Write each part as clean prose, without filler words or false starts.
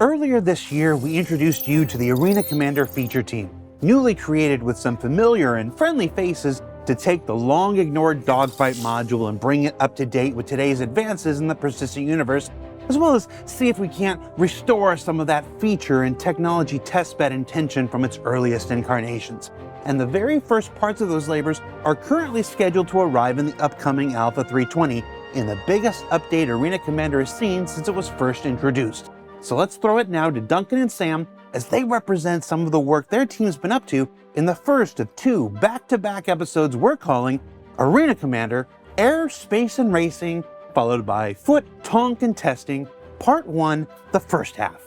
Earlier this year, we introduced you to the Arena Commander feature team, newly created with some familiar and friendly faces to take the long-ignored Dogfight module and bring it up to date with today's advances in the persistent universe, as well as see if we can't restore some of that feature and technology testbed intention from its earliest incarnations. And the very first parts of those labors are currently scheduled to arrive in the upcoming Alpha 320 in the biggest update Arena Commander has seen since it was first introduced. So let's throw it now to Duncan and Sam as they represent some of the work their team's been up to in the first of two back-to-back episodes we're calling Arena Commander, Air, Space, and Racing, followed by Foot, Tonk, and Testing, Part 1, the first half.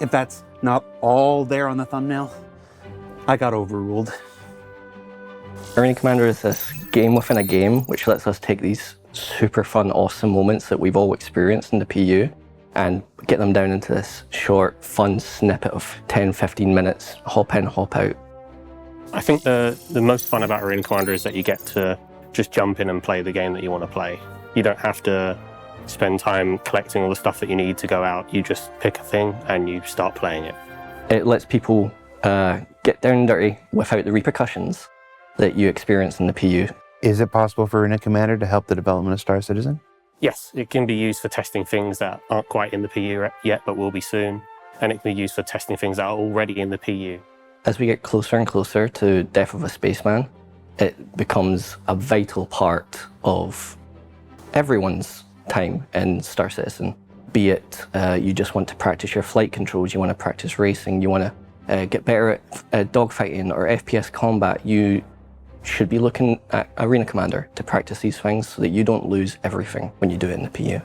If that's not all there on the thumbnail, I got overruled. Arena Commander is this game within a game, which lets us take these super fun, awesome moments that we've all experienced in the PU and get them down into this short, fun snippet of 10, 15 minutes, hop in, hop out. I think the most fun about Arena Commander is that you get to just jump in and play the game that you want to play. You don't have to spend time collecting all the stuff that you need to go out. You just pick a thing and you start playing it. It lets people get down and dirty without the repercussions that you experience in the PU. Is it possible for Arena Commander to help the development of Star Citizen? Yes, it can be used for testing things that aren't quite in the PU yet, but will be soon. And it can be used for testing things that are already in the PU. As we get closer and closer to Death of a Spaceman, it becomes a vital part of everyone's time in Star Citizen. Be it you just want to practice your flight controls, you want to practice racing, you want to get better at dogfighting or FPS combat, you should be looking at Arena Commander to practice these things so that you don't lose everything when you do it in the PU.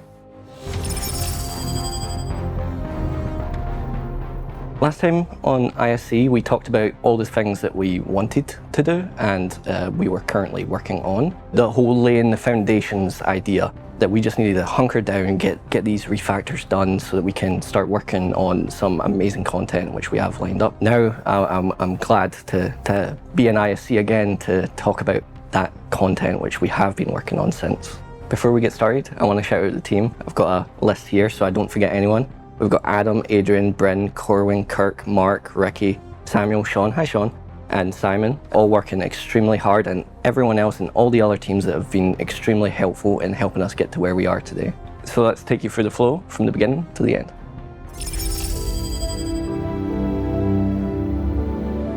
Last time on ISC, we talked about all the things that we wanted to do and we were currently working on. The whole laying the foundations idea that we just needed to hunker down and get these refactors done so that we can start working on some amazing content which we have lined up. Now I'm glad to be in ISC again to talk about that content which we have been working on since. Before we get started, I want to shout out the team. I've got a list here so I don't forget anyone. We've got Adam, Adrian, Bryn, Corwin, Kirk, Mark, Ricky, Samuel, Sean, hi Sean, and Simon, all working extremely hard, and everyone else and all the other teams that have been extremely helpful in helping us get to where we are today. So let's take you through the flow from the beginning to the end.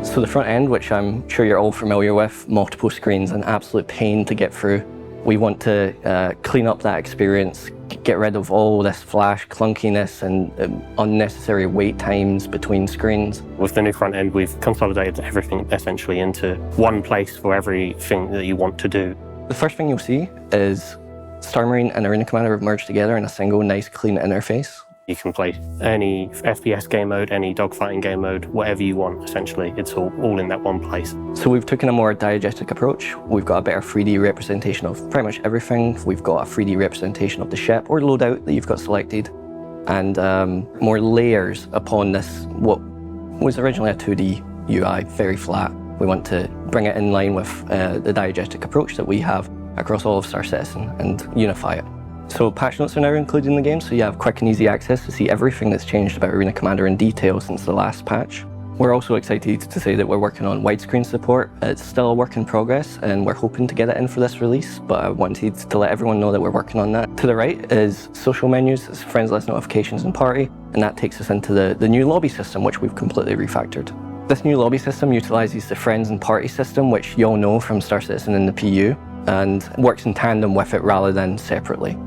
So the front end, which I'm sure you're all familiar with, multiple screens, an absolute pain to get through. We want to clean up that experience, get rid of all this flash clunkiness and unnecessary wait times between screens. With the new front end, we've consolidated everything essentially into one place for everything that you want to do. The first thing you'll see is Star Marine and Arena Commander have merged together in a single nice clean interface. You can play any FPS game mode, any dogfighting game mode, whatever you want, essentially. It's all in that one place. So we've taken a more diegetic approach. We've got a better 3D representation of pretty much everything. We've got a 3D representation of the ship or loadout that you've got selected, and more layers upon this, what was originally a 2D UI, very flat. We want to bring it in line with the diegetic approach that we have across all of Star Citizen and unify it. So patch notes are now included in the game, so you have quick and easy access to see everything that's changed about Arena Commander in detail since the last patch. We're also excited to say that we're working on widescreen support. It's still a work in progress and we're hoping to get it in for this release, but I wanted to let everyone know that we're working on that. To the right is social menus, it's friends list, notifications, and party, and that takes us into the new lobby system, which we've completely refactored. This new lobby system utilizes the friends and party system, which you all know from Star Citizen in the PU, and works in tandem with it rather than separately.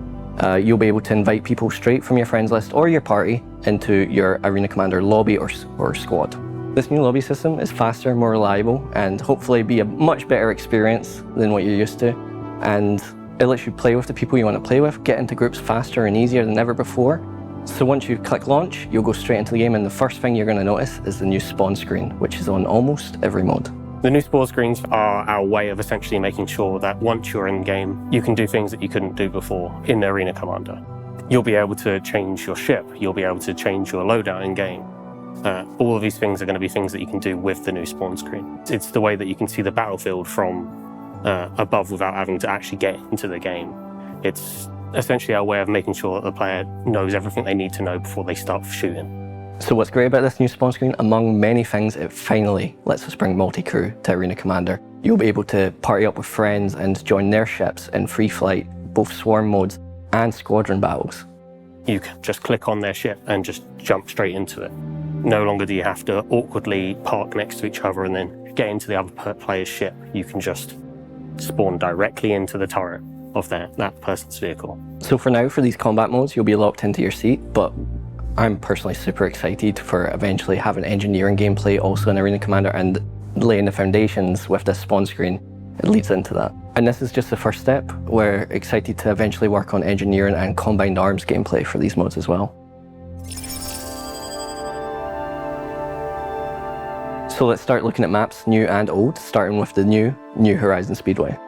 You'll be able to invite people straight from your friends list or your party into your Arena Commander lobby or squad. This new lobby system is faster, more reliable, and hopefully be a much better experience than what you're used to. And it lets you play with the people you want to play with, get into groups faster and easier than ever before. So once you click launch, you'll go straight into the game, and the first thing you're going to notice is the new spawn screen, which is on almost every mod. The new spawn screens are our way of essentially making sure that once you're in game, you can do things that you couldn't do before in Arena Commander. You'll be able to change your ship, you'll be able to change your loadout in game. All of these things are going to be things that you can do with the new spawn screen. It's the way that you can see the battlefield from above without having to actually get into the game. It's essentially our way of making sure that the player knows everything they need to know before they start shooting. So what's great about this new spawn screen, among many things, it finally lets us bring multi-crew to Arena Commander. You'll be able to party up with friends and join their ships in free flight, both swarm modes and squadron battles. You can just click on their ship and just jump straight into it. No longer do you have to awkwardly park next to each other and then get into the other player's ship. You can just spawn directly into the turret of that person's vehicle. So for now, for these combat modes, you'll be locked into your seat, but I'm personally super excited for eventually having engineering gameplay also in Arena Commander, and laying the foundations with this spawn screen, it leads into that. And this is just the first step. We're excited to eventually work on engineering and combined arms gameplay for these modes as well. So let's start looking at maps, new and old, starting with the new Horizon Speedway.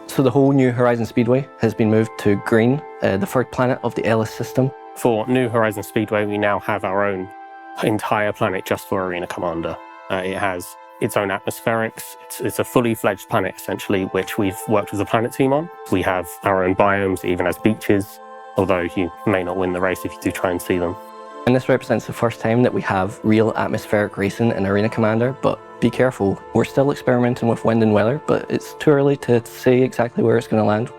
So the whole new Horizon Speedway has been moved to green, the third planet of the Ellis system. For New Horizon Speedway, we now have our own entire planet just for Arena Commander. It has its own atmospherics. It's a fully fledged planet, essentially, which we've worked with the planet team on. We have our own biomes, it even has beaches, although you may not win the race if you do try and see them. And this represents the first time that we have real atmospheric racing in Arena Commander, but be careful, we're still experimenting with wind and weather, but it's too early to say exactly where it's going to land.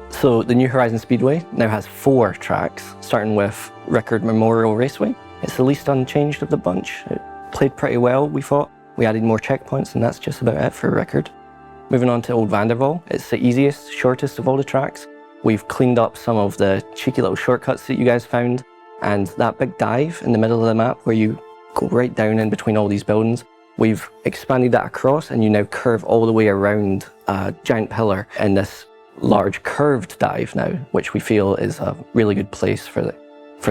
So the new Horizon Speedway now has 4 tracks, starting with Rickard Memorial Raceway. It's the least unchanged of the bunch. It played pretty well, we thought. We added more checkpoints, and that's just about it for Rickard. Moving on to Old Vanderval, it's the easiest, shortest of all the tracks. We've cleaned up some of the cheeky little shortcuts that you guys found, and that big dive in the middle of the map where you go right down in between all these buildings, we've expanded that across, and you now curve all the way around a giant pillar in this large curved dive now, which we feel is a really good place for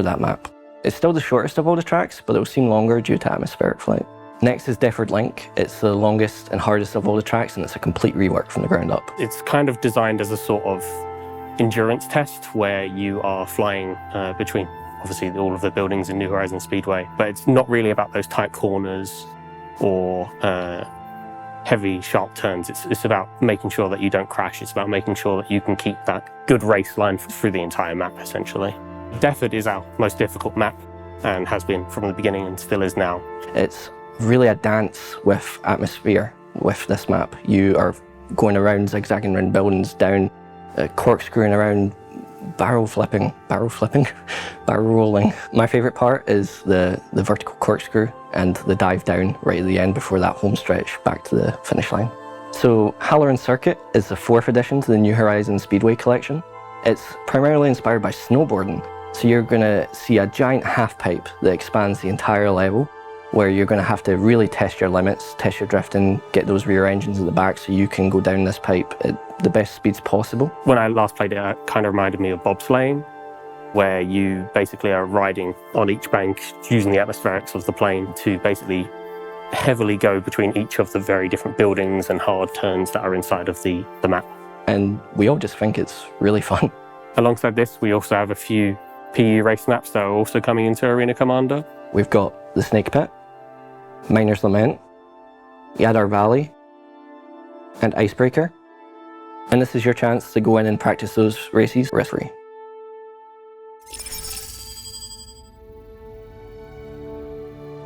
that map. It's still the shortest of all the tracks, but it will seem longer due to atmospheric flight. Next is Defford Link. It's the longest and hardest of all the tracks, and it's a complete rework from the ground up. It's kind of designed as a sort of endurance test where you are flying between, obviously, all of the buildings in New Horizon Speedway, but it's not really about those tight corners or heavy, sharp turns. It's about making sure that you don't crash. It's about making sure that you can keep that good race line through the entire map, essentially. Defford is our most difficult map and has been from the beginning and still is now. It's really a dance with atmosphere with this map. You are going around, zigzagging around buildings, down, corkscrewing around, barrel rolling. My favourite part is the vertical corkscrew and the dive down right at the end before that home stretch back to the finish line. So Halloran Circuit is the 4th edition to the New Horizon Speedway collection. It's primarily inspired by snowboarding. So you're going to see a giant half pipe that expands the entire level, where you're going to have to really test your limits, test your drifting, get those rear engines at the back so you can go down this pipe at the best speeds possible. When I last played it, it kind of reminded me of bobsleighing, where you basically are riding on each bank using the atmospherics of the plane to basically heavily go between each of the very different buildings and hard turns that are inside of the map. And we all just think it's really fun. Alongside this, we also have a few PU race maps that are also coming into Arena Commander. We've got the Snake Pit, Miner's Lament, Yadar Valley, and Icebreaker. And this is your chance to go in and practice those races risk-free.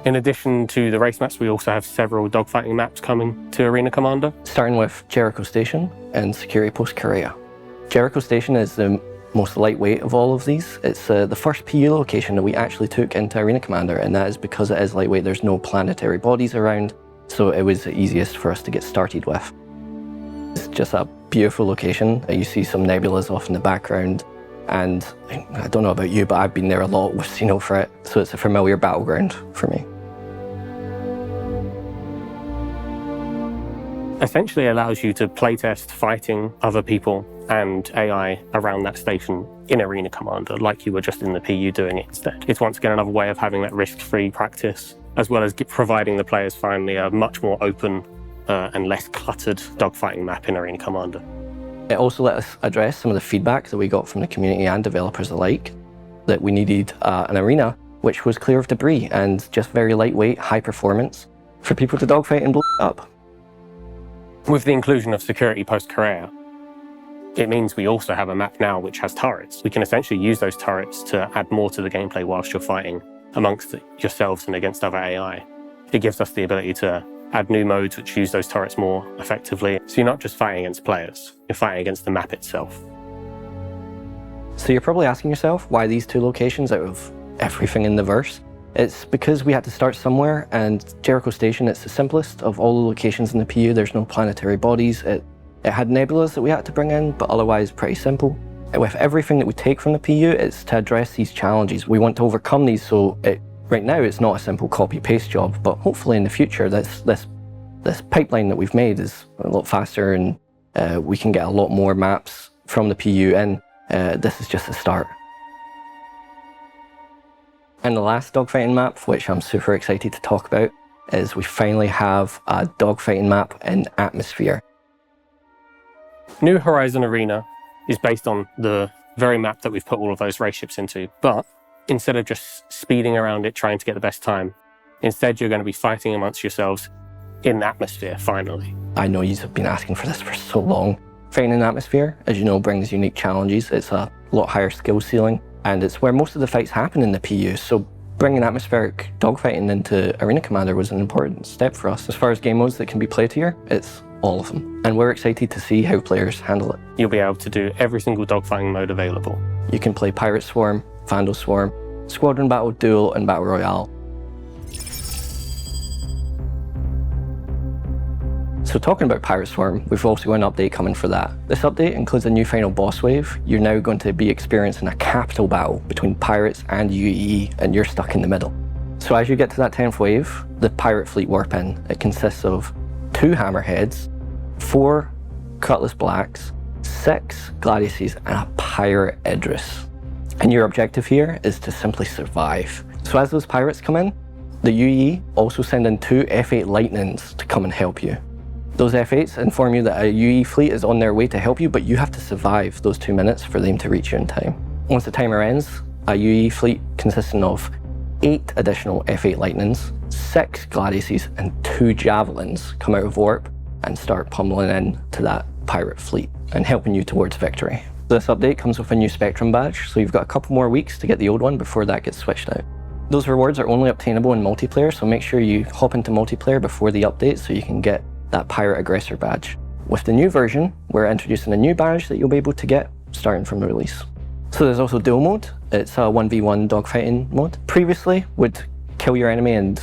In addition to the race maps, we also have several dogfighting maps coming to Arena Commander. Starting with Jericho Station and Security Post Korea. Jericho Station is the most lightweight of all of these. It's the first PU location that we actually took into Arena Commander, and that is because it is lightweight. There's no planetary bodies around, so it was the easiest for us to get started with. It's just a beautiful location. You see some nebulas off in the background, and I don't know about you, but I've been there a lot with Xeno for it, so it's a familiar battleground for me. Essentially allows you to playtest fighting other people and AI around that station in Arena Commander, like you were just in the PU doing it instead. It's once again another way of having that risk-free practice, as well as providing the players finally a much more open and less cluttered dogfighting map in Arena Commander. It also let us address some of the feedback that we got from the community and developers alike, that we needed an arena which was clear of debris and just very lightweight, high performance for people to dogfight and blow up. With the inclusion of security post-Korea, it means we also have a map now which has turrets. We can essentially use those turrets to add more to the gameplay whilst you're fighting amongst yourselves and against other AI. It gives us the ability to add new modes which use those turrets more effectively. So you're not just fighting against players, you're fighting against the map itself. So you're probably asking yourself, why these two locations out of everything in the verse? It's because we had to start somewhere, and Jericho Station, it's the simplest of all the locations in the PU. There's no planetary bodies. It had nebulas that we had to bring in, but otherwise pretty simple. With everything that we take from the PU, it's to address these challenges. We want to overcome these, so right now it's not a simple copy-paste job, but hopefully in the future this pipeline that we've made is a lot faster, and we can get a lot more maps from the PU, and this is just the start. And the last dogfighting map, which I'm super excited to talk about, is we finally have a dogfighting map in Atmosphere. New Horizon Arena is based on the very map that we've put all of those race ships into, but instead of just speeding around it trying to get the best time, instead you're going to be fighting amongst yourselves in Atmosphere, finally. I know you've been asking for this for so long. Fighting in Atmosphere, as you know, brings unique challenges. It's a lot higher skill ceiling, and it's where most of the fights happen in the PU, so bringing atmospheric dogfighting into Arena Commander was an important step for us. As far as game modes that can be played here, it's all of them, and we're excited to see how players handle it. You'll be able to do every single dogfighting mode available. You can play Piratesworm, Vandal Swarm, Squadron Battle, Duel, and Battle Royale. So talking about Piratesworm, we've also got an update coming for that. This update includes a new final boss wave. You're now going to be experiencing a capital battle between pirates and UEE, and you're stuck in the middle. So as you get to that 10th wave, the pirate fleet warp in. It consists of 2 hammerheads, 4 cutlass blacks, 6 gladiuses, and a pirate Idris. And your objective here is to simply survive. So as those pirates come in, the UEE also send in 2 F8 Lightnings to come and help you. Those F8s inform you that a UE fleet is on their way to help you, but you have to survive those 2 minutes for them to reach you in time. Once the timer ends, a UE fleet consisting of 8 additional F8 Lightnings, 6 gladiuses, and 2 javelins come out of warp and start pummeling in to that pirate fleet and helping you towards victory. This update comes with a new Spectrum badge, so you've got a couple more weeks to get the old one before that gets switched out. Those rewards are only obtainable in multiplayer, so make sure you hop into multiplayer before the update so you can get that Pirate Aggressor badge. With the new version, we're introducing a new badge that you'll be able to get starting from the release. So there's also duel mode. It's a 1v1 dogfighting mode. Previously, would kill your enemy and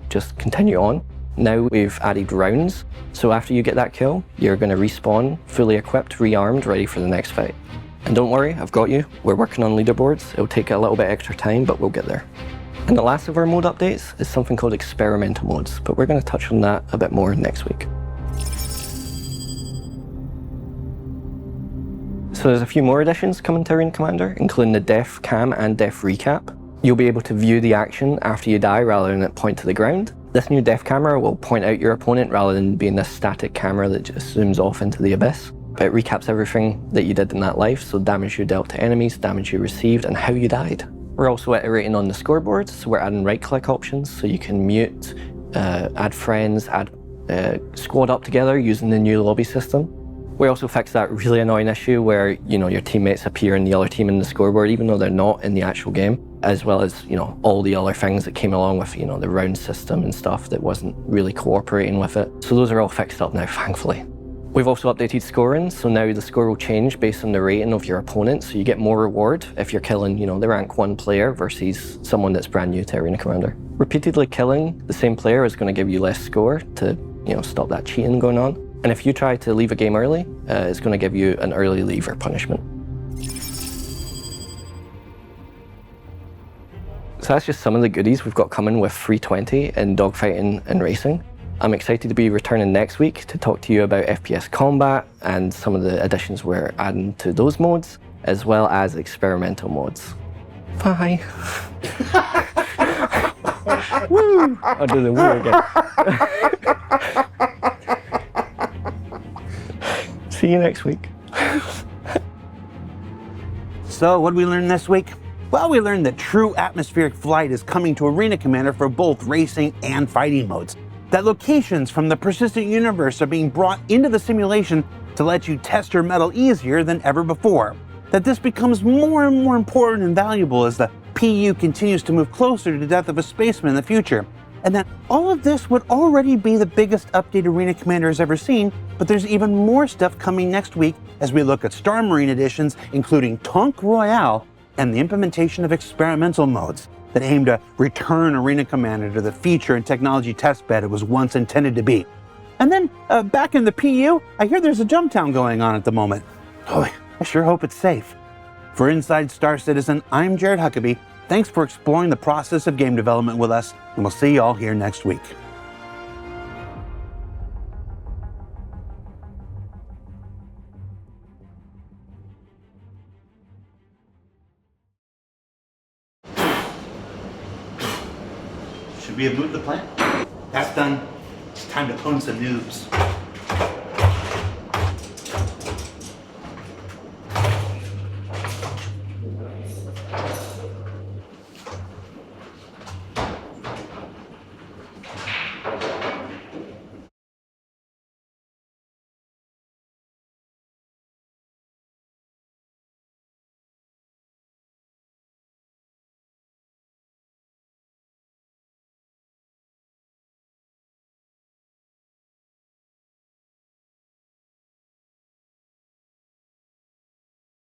just continue on. Now we've added rounds. So after you get that kill, you're going to respawn, fully equipped, rearmed, ready for the next fight. And don't worry, I've got you. We're working on leaderboards. It'll take a little bit extra time, but we'll get there. And the last of our mode updates is something called experimental modes, but we're going to touch on that a bit more next week. So there's a few more additions coming to Arena Commander, including the Def Cam and Def Recap. You'll be able to view the action after you die rather than it point to the ground. This new Def camera will point out your opponent rather than being this static camera that just zooms off into the abyss. It recaps everything that you did in that life, so damage you dealt to enemies, damage you received, and how you died. We're also iterating on the scoreboard, so we're adding right-click options so you can mute, add friends, add squad up together using the new lobby system. We also fixed that really annoying issue where, you know, your teammates appear in the other team in the scoreboard even though they're not in the actual game, as well as, you know, all the other things that came along with, you know, the round system and stuff that wasn't really cooperating with it. So those are all fixed up now, thankfully. We've also updated scoring, so now the score will change based on the rating of your opponent, so you get more reward if you're killing, you know, the rank 1 player versus someone that's brand new to Arena Commander. Repeatedly killing the same player is going to give you less score to, you know, stop that cheating going on. And if you try to leave a game early, it's going to give you an early leave or punishment. So that's just some of the goodies we've got coming with 320 in dogfighting and racing. I'm excited to be returning next week to talk to you about FPS combat and some of the additions we're adding to those modes, as well as experimental modes. Bye. Woo! I'll do the woo again. See you next week. So what did we learn this week? Well, we learned that true atmospheric flight is coming to Arena Commander for both racing and fighting modes. that locations from the persistent universe are being brought into the simulation to let you test your mettle easier than ever before, that this becomes more and more important and valuable as the PU continues to move closer to the death of a spaceman in the future, and that all of this would already be the biggest update Arena Commander has ever seen, but there's even more stuff coming next week as we look at Star Marine editions, including Tonk Royale and the implementation of experimental modes that aim to return Arena Commander to the feature and technology testbed it was once intended to be. And then, back in the PU, I hear there's a jump town going on at the moment. Oh, I sure hope it's safe. For Inside Star Citizen, I'm Jared Huckabee. Thanks for exploring the process of game development with us, and we'll see you all here next week. Should we have moved the plant? That's done. It's time to pwn some noobs.